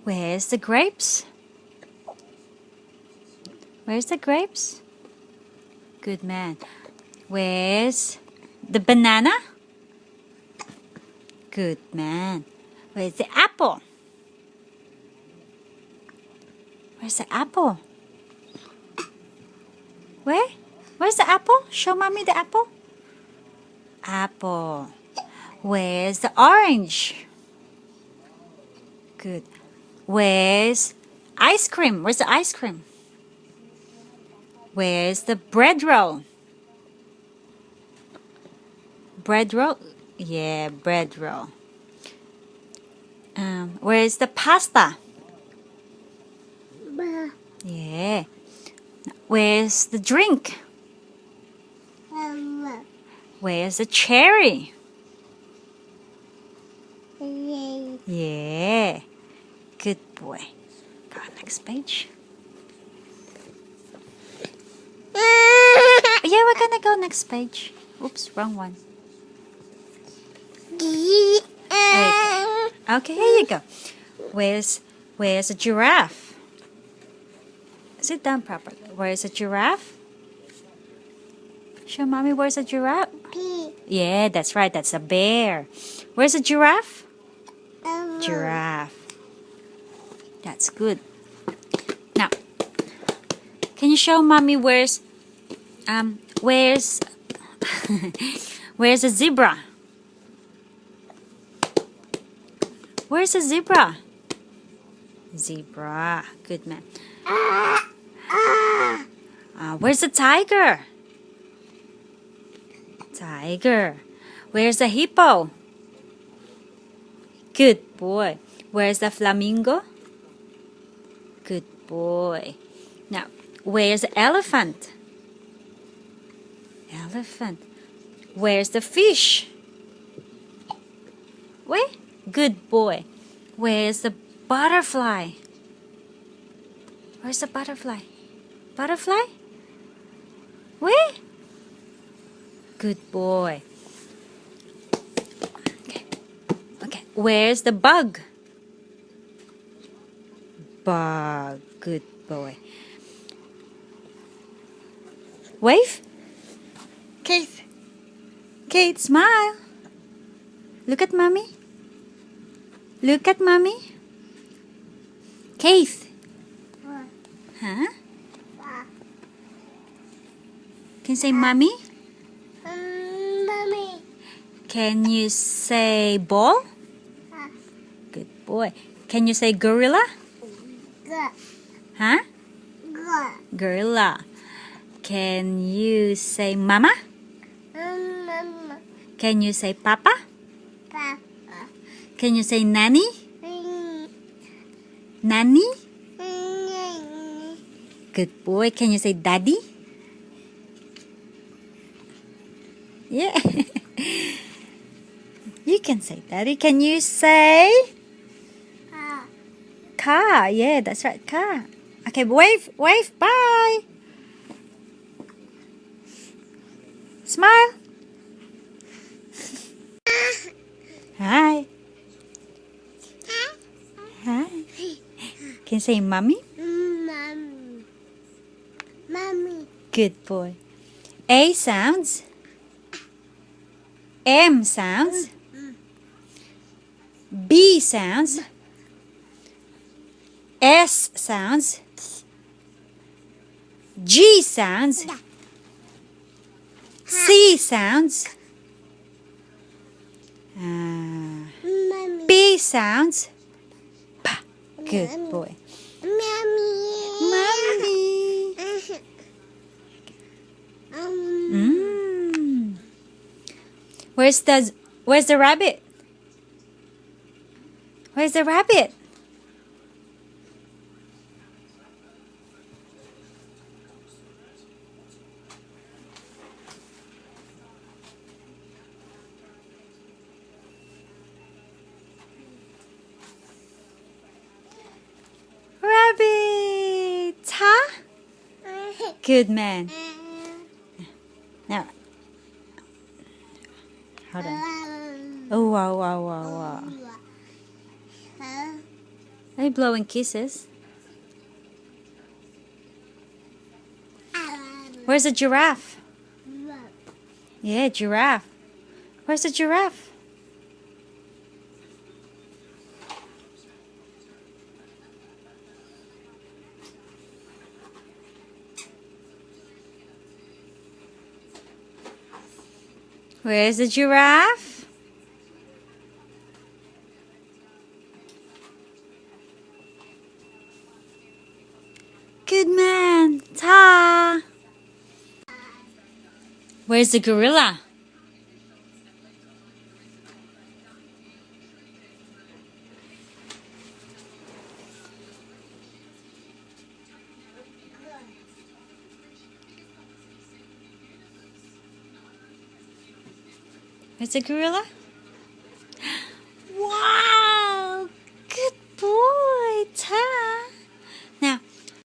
Where's the grapes? Where's the grapes? Good man. Where's the banana? Good man. Where's the apple? Where's the apple? Where? Where's the apple? Show mommy the apple. Apple. Where's the orange? Good. Where's ice cream? Where's the ice cream? Where's the bread roll? Bread roll? Yeah, bread roll. Where's the pasta? Yeah. Where's the drink? Where's the cherry? Yeah. Good boy. Go on, next page. Yeah, we're gonna go next page. Oops, wrong one. Okay, here you go. Where's a giraffe? Sit down properly. Where's a giraffe? Show mommy where's a giraffe? Yeah, that's right. That's a bear. Where's a giraffe? Giraffe. That's good. Now, can you show mommy where's where's a zebra? Where's a zebra? Zebra. Good man. Where's a tiger? Tiger. Where's a hippo? Good boy. Where's the flamingo? Good boy. Now, where's the elephant? Elephant. Where's the fish? Where? Good boy. Where's the butterfly? Where's the butterfly? Butterfly? Where? Good boy. Okay. Where's the bug? Bug. Good boy. Wave. Keith. Keith, smile. Look at mommy. Look at mommy. Keith. Huh? Can you say mommy? Mommy. Can you say ball? Good boy. Can you say gorilla? Huh? Gorilla. Can you say mama? Mama. Can you say papa? Papa. Can you say nanny? Nanny? Good boy. Can you say daddy? Yeah. You can say daddy. Can you say car? Yeah, that's right, car. Okay, wave, wave, bye. Smile. Hi. Hi. Can you say mommy? Mommy. Mommy. Good boy. A sounds. M sounds. B sounds. S sounds. G sounds. C sounds. Mommy. B sounds. P. Good boy. Mommy. Mommy. Where's the rabbit? Where's the rabbit? Rabbit. Huh? Good man. Now, hold on. Oh, wow, wow, wow, wow. Are you blowing kisses? Where's the giraffe? Yeah, giraffe. Where's the giraffe? Where's the giraffe? Good man. Ta. Where's the gorilla? Where's the gorilla?